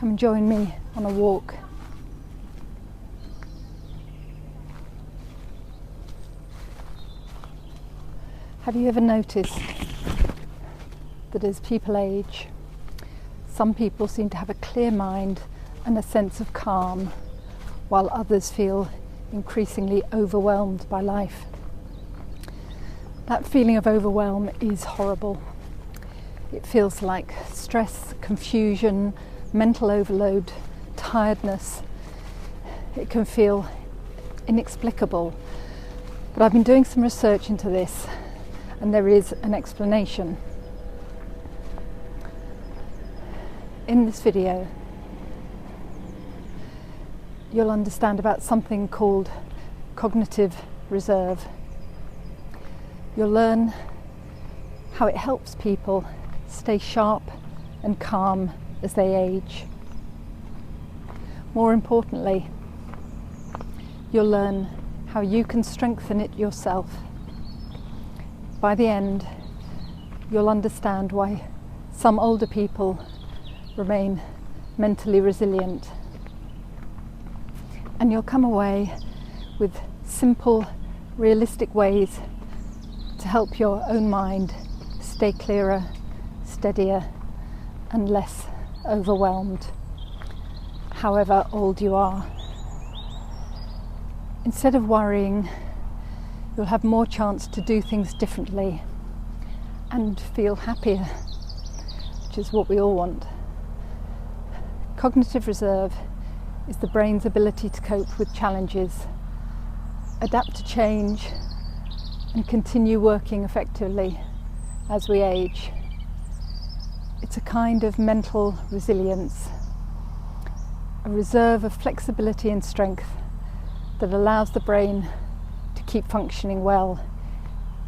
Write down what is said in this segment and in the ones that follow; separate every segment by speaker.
Speaker 1: Come and join me on a walk. Have you ever noticed that as people age, some people seem to have a clear mind and a sense of calm, while others feel increasingly overwhelmed by life? That feeling of overwhelm is horrible. It feels like stress, confusion, mental overload, tiredness. It can feel inexplicable. But I've been doing some research into this, and there is an explanation. In this video, you'll understand about something called cognitive reserve. You'll learn how it helps people stay sharp and calm as they age. More importantly, you'll learn how you can strengthen it yourself. By the end, you'll understand why some older people remain mentally resilient. And you'll come away with simple, realistic ways to help your own mind stay clearer, steadier, and less overwhelmed, however old you are. Instead of worrying, you'll have more chance to do things differently and feel happier, which is what we all want. Cognitive reserve is the brain's ability to cope with challenges, adapt to change, and continue working effectively as we age. It's a kind of mental resilience, a reserve of flexibility and strength that allows the brain to keep functioning well,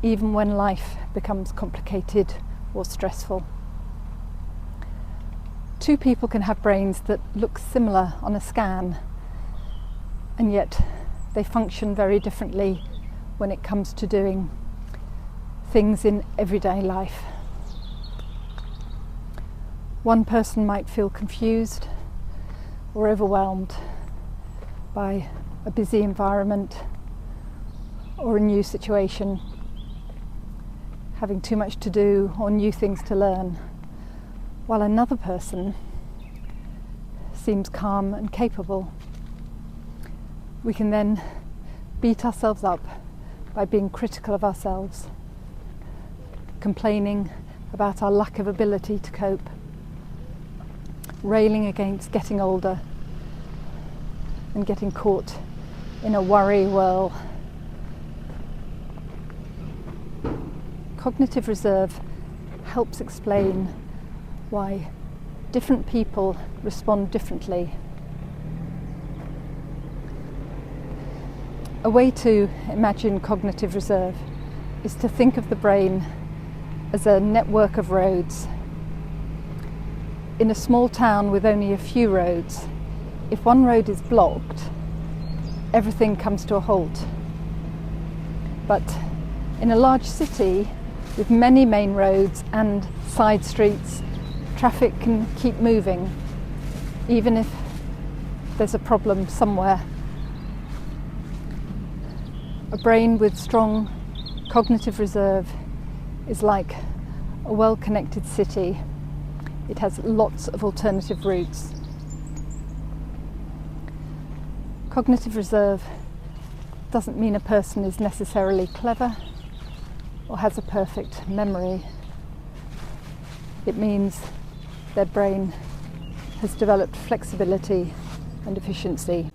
Speaker 1: even when life becomes complicated or stressful. Two people can have brains that look similar on a scan, and yet they function very differently when it comes to doing things in everyday life. One person might feel confused or overwhelmed by a busy environment or a new situation, having too much to do or new things to learn, while another person seems calm and capable. We can then beat ourselves up by being critical of ourselves, complaining about our lack of ability to cope, railing against getting older and getting caught in a worry whirl. Cognitive reserve helps explain why different people respond differently. A way to imagine cognitive reserve is to think of the brain as a network of roads. In a small town with only a few roads, if one road is blocked, everything comes to a halt. But in a large city with many main roads and side streets, traffic can keep moving, even if there's a problem somewhere. A brain with strong cognitive reserve is like a well-connected city. It has lots of alternative routes. Cognitive reserve doesn't mean a person is necessarily clever or has a perfect memory. It means their brain has developed flexibility and efficiency.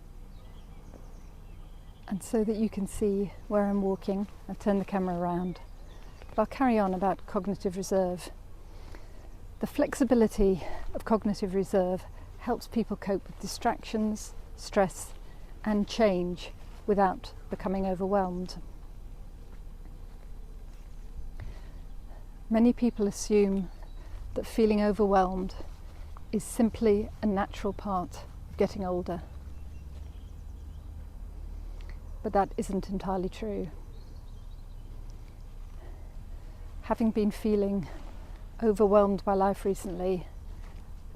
Speaker 1: And so that you can see where I'm walking, I turn the camera around. But I'll carry on about cognitive reserve. The flexibility of cognitive reserve helps people cope with distractions, stress, and change without becoming overwhelmed. Many people assume that feeling overwhelmed is simply a natural part of getting older. But that isn't entirely true. Having been feeling overwhelmed by life recently,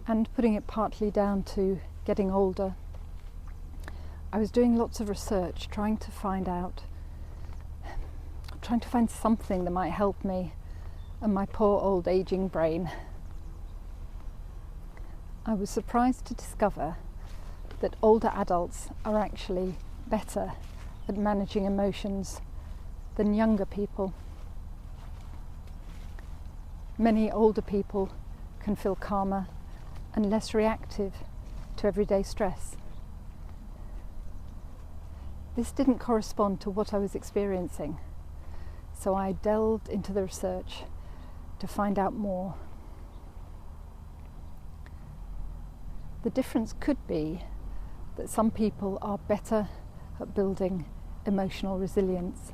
Speaker 1: and putting it partly down to getting older, I was doing lots of research, trying to find something that might help me and my poor old aging brain. I was surprised to discover that older adults are actually better at managing emotions than younger people. Many older people can feel calmer and less reactive to everyday stress. This didn't correspond to what I was experiencing, so I delved into the research to find out more. The difference could be that some people are better at building emotional resilience.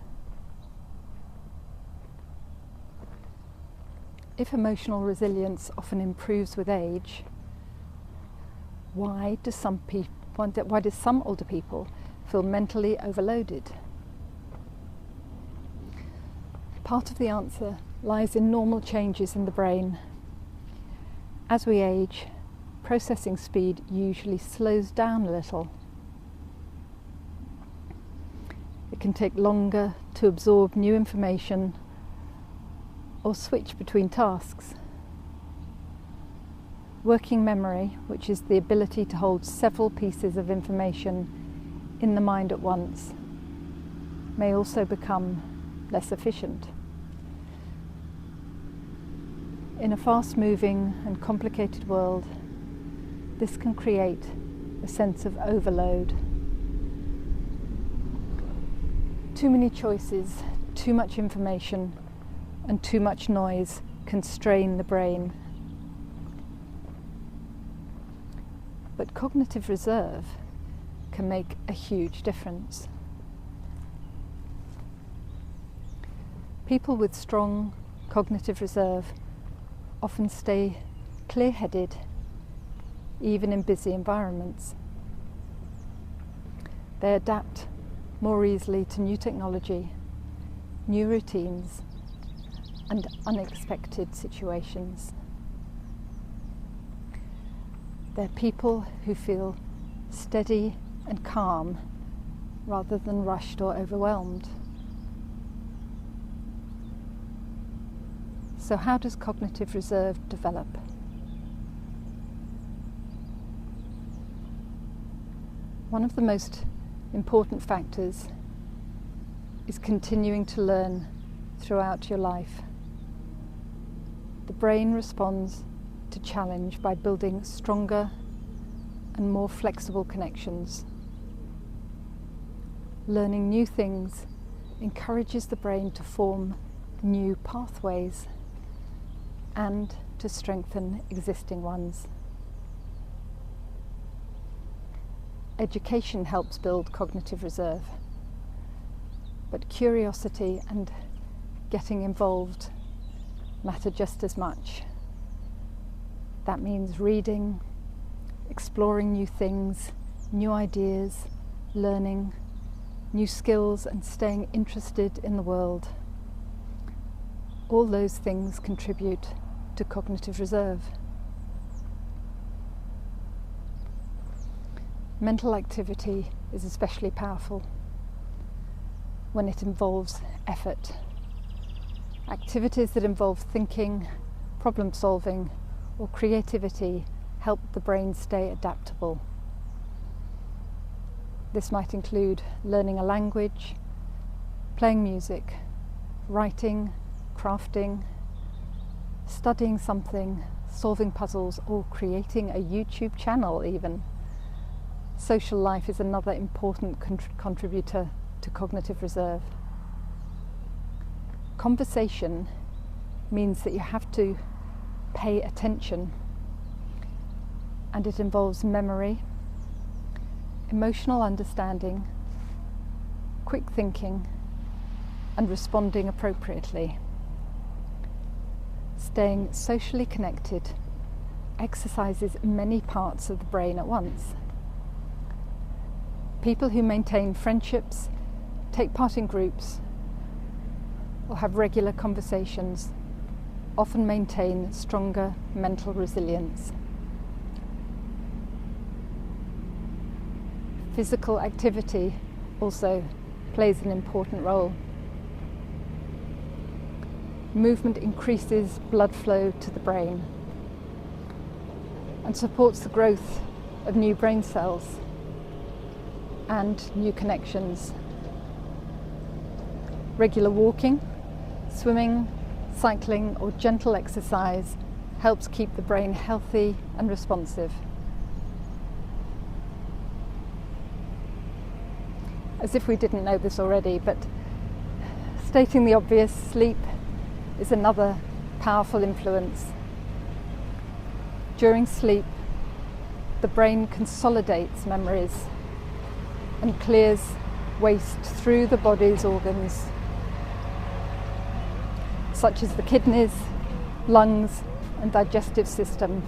Speaker 1: If emotional resilience often improves with age, why do some older people feel mentally overloaded? Part of the answer lies in normal changes in the brain. As we age, processing speed usually slows down a little. It can take longer to absorb new information or switch between tasks. Working memory, which is the ability to hold several pieces of information in the mind at once, may also become less efficient. In a fast-moving and complicated world, this can create a sense of overload. Too many choices, too much information, and too much noise can strain the brain. But cognitive reserve can make a huge difference. People with strong cognitive reserve often stay clear-headed, even in busy environments. They adapt more easily to new technology, new routines, and unexpected situations. They're people who feel steady and calm rather than rushed or overwhelmed. So how does cognitive reserve develop? One of the most important factors is continuing to learn throughout your life. The brain responds to challenge by building stronger and more flexible connections. Learning new things encourages the brain to form new pathways and to strengthen existing ones. Education helps build cognitive reserve, but curiosity and getting involved matter just as much. That means reading, exploring new things, new ideas, learning new skills and staying interested in the world. All those things contribute to cognitive reserve. Mental activity is especially powerful when it involves effort. Activities that involve thinking, problem solving, or creativity help the brain stay adaptable. This might include learning a language, playing music, writing, crafting, studying something, solving puzzles, or creating a YouTube channel even. Social life is another important contributor to cognitive reserve. Conversation means that you have to pay attention, and it involves memory, emotional understanding, quick thinking, and responding appropriately. Staying socially connected exercises many parts of the brain at once. People who maintain friendships, take part in groups, or have regular conversations often maintain stronger mental resilience. Physical activity also plays an important role. Movement increases blood flow to the brain and supports the growth of new brain cells and new connections. Regular walking, swimming, cycling or gentle exercise helps keep the brain healthy and responsive. As if we didn't know this already, but stating the obvious, sleep is another powerful influence. During sleep, the brain consolidates memories and clears waste through the body's organs, such as the kidneys, lungs, and digestive system.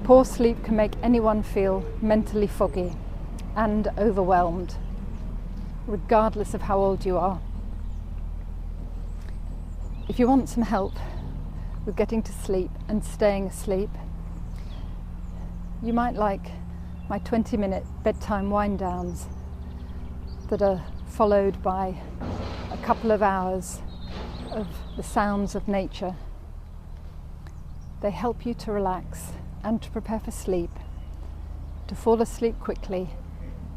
Speaker 1: Poor sleep can make anyone feel mentally foggy and overwhelmed, regardless of how old you are. If you want some help with getting to sleep and staying asleep, you might like my 20-minute bedtime wind downs that are followed by a couple of hours of the sounds of nature. They help you to relax and to prepare for sleep, to fall asleep quickly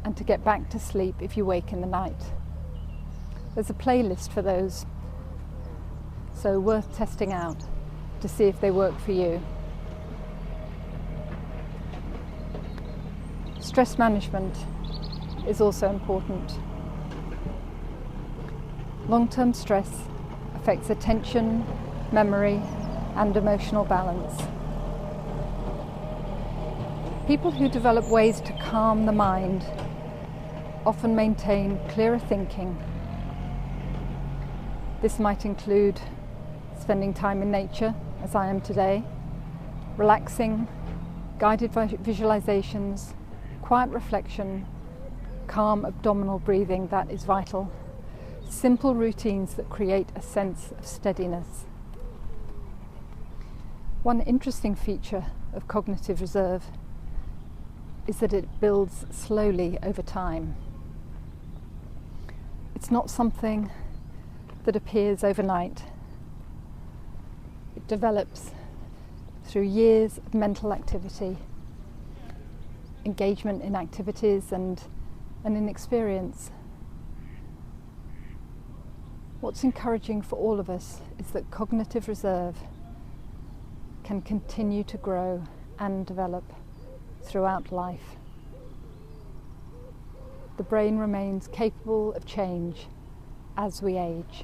Speaker 1: and to get back to sleep if you wake in the night. There's a playlist for those, so worth testing out to see if they work for you. Stress management is also important. Long-term stress affects attention, memory, and emotional balance. People who develop ways to calm the mind often maintain clearer thinking. This might include spending time in nature, as I am today, relaxing, guided visualizations, quiet reflection, calm abdominal breathing, that is vital. Simple routines that create a sense of steadiness. One interesting feature of cognitive reserve is that it builds slowly over time. It's not something that appears overnight. It develops through years of mental activity, engagement in activities and in experience. What's encouraging for all of us is that cognitive reserve can continue to grow and develop throughout life. The brain remains capable of change as we age.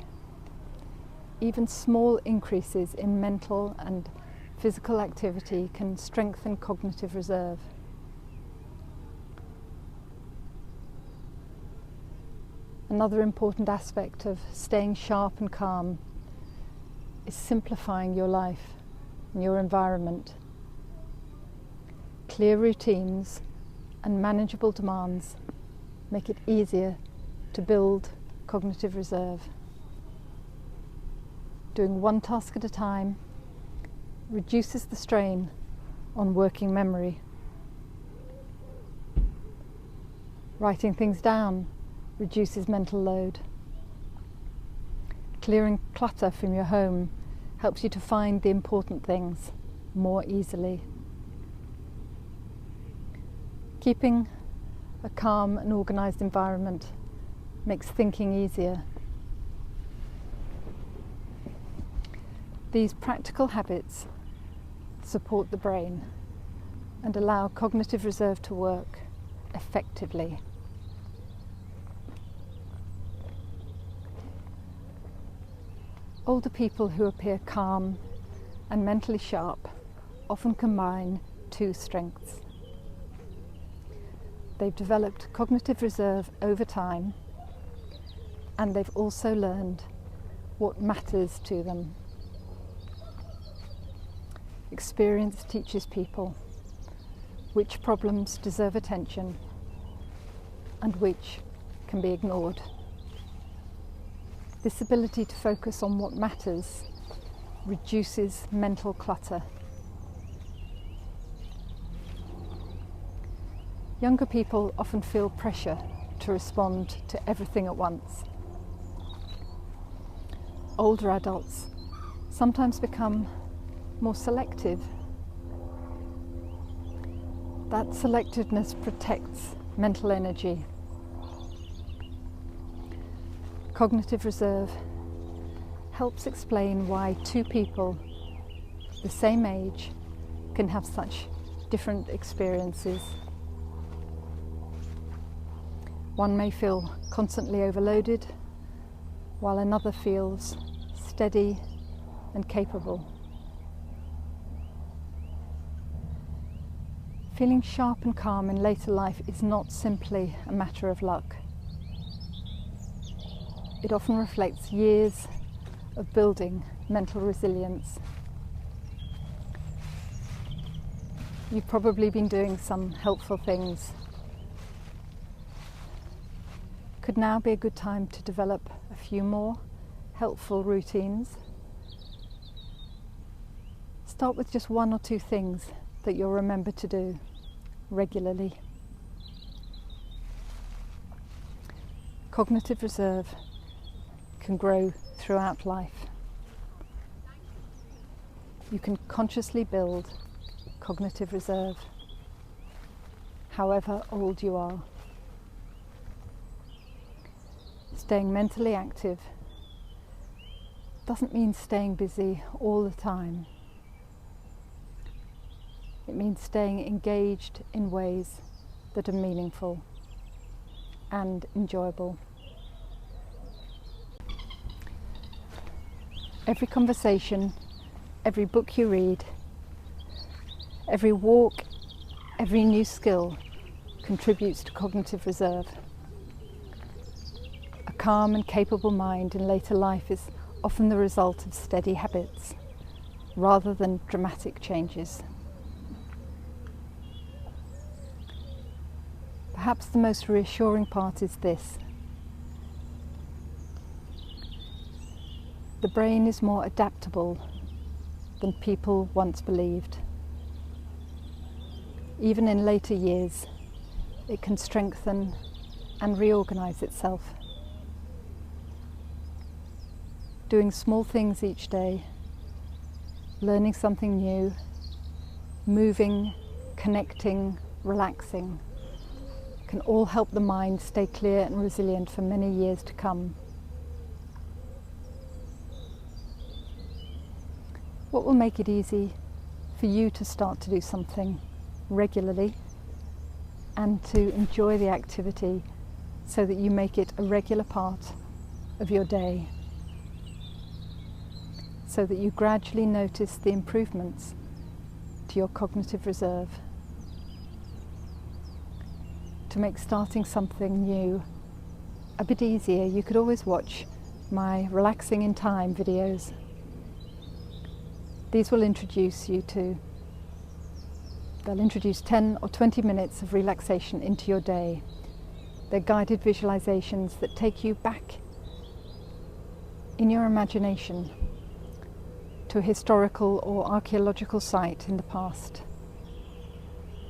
Speaker 1: Even small increases in mental and physical activity can strengthen cognitive reserve. Another important aspect of staying sharp and calm is simplifying your life and your environment. Clear routines and manageable demands make it easier to build cognitive reserve. Doing one task at a time reduces the strain on working memory. Writing things down reduces mental load. Clearing clutter from your home helps you to find the important things more easily. Keeping a calm and organised environment makes thinking easier. These practical habits support the brain and allow cognitive reserve to work effectively. Older people who appear calm and mentally sharp often combine two strengths. They've developed cognitive reserve over time, and they've also learned what matters to them. Experience teaches people which problems deserve attention and which can be ignored. This ability to focus on what matters reduces mental clutter. Younger people often feel pressure to respond to everything at once. Older adults sometimes become more selective. That selectiveness protects mental energy. Cognitive reserve helps explain why two people the same age can have such different experiences. One may feel constantly overloaded, while another feels steady and capable. Feeling sharp and calm in later life is not simply a matter of luck. It often reflects years of building mental resilience. You've probably been doing some helpful things. Could now be a good time to develop a few more helpful routines. Start with just one or two things that you'll remember to do regularly. Cognitive reserve can grow throughout life. You can consciously build cognitive reserve, however old you are. Staying mentally active doesn't mean staying busy all the time. It means staying engaged in ways that are meaningful and enjoyable. Every conversation, every book you read, every walk, every new skill contributes to cognitive reserve. A calm and capable mind in later life is often the result of steady habits rather than dramatic changes. Perhaps the most reassuring part is this: the brain is more adaptable than people once believed. Even in later years, it can strengthen and reorganize itself. Doing small things each day, learning something new, moving, connecting, relaxing, can all help the mind stay clear and resilient for many years to come. What will make it easy for you to start to do something regularly and to enjoy the activity so that you make it a regular part of your day, so that you gradually notice the improvements to your cognitive reserve? To make starting something new a bit easier, you could always watch my Relaxing in Time videos. These will introduce 10 or 20 minutes of relaxation into your day. They're guided visualizations that take you back in your imagination to a historical or archaeological site in the past.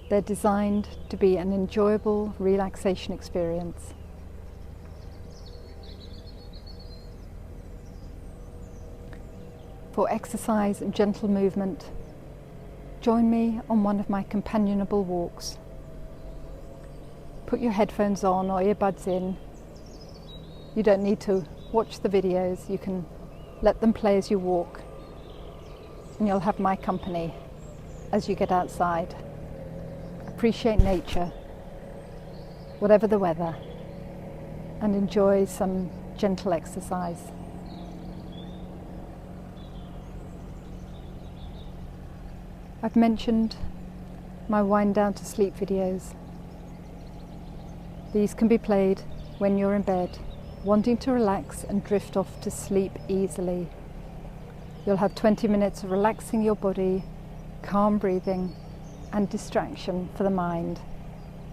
Speaker 1: They're designed to be an enjoyable relaxation experience. For exercise and gentle movement, join me on one of my companionable walks. Put your headphones on or earbuds in. You don't need to watch the videos, you can let them play as you walk, and you'll have my company as you get outside. Appreciate nature, whatever the weather, and enjoy some gentle exercise. I've mentioned my wind down to sleep videos. These can be played when you're in bed, wanting to relax and drift off to sleep easily. You'll have 20 minutes of relaxing your body, calm breathing, and distraction for the mind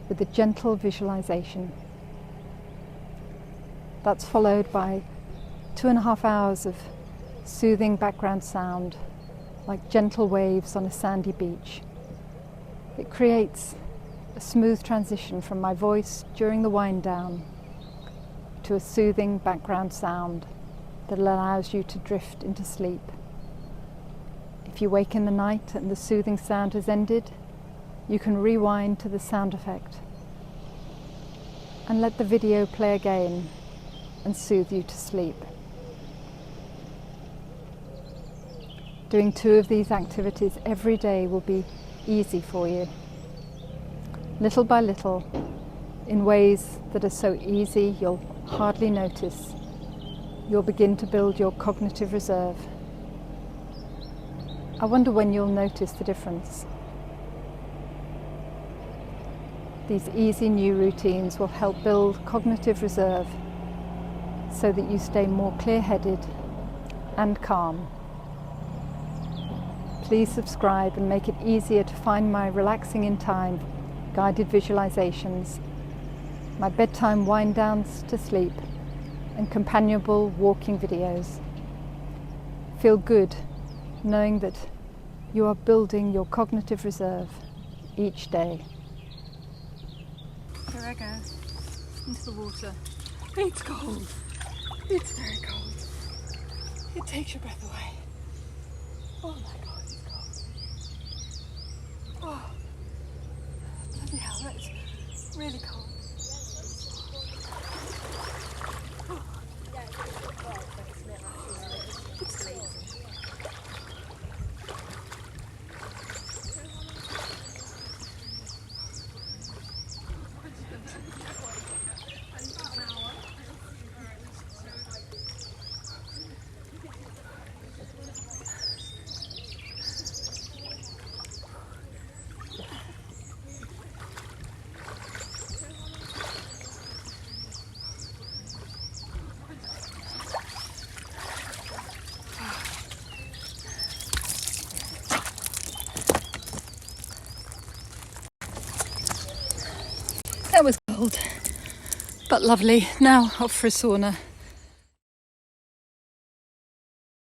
Speaker 1: with a gentle visualization. That's followed by 2.5 hours of soothing background sound, like gentle waves on a sandy beach. It creates a smooth transition from my voice during the wind down to a soothing background sound that allows you to drift into sleep. If you wake in the night and the soothing sound has ended, you can rewind to the sound effect and let the video play again and soothe you to sleep. Doing 2 of these activities every day will be easy for you. Little by little, in ways that are so easy you'll hardly notice, you'll begin to build your cognitive reserve. I wonder when you'll notice the difference. These easy new routines will help build cognitive reserve so that you stay more clear-headed and calm. Please subscribe and make it easier to find my Relaxing in Time guided visualizations, my bedtime wind downs to sleep, and companionable walking videos. Feel good knowing that you are building your cognitive reserve each day. Here I go, into the water. It's cold. It's very cold. It takes your breath away. Oh my God, it's cold. Oh, bloody hell, that's really cold. That was cold, but lovely. Now off for a sauna.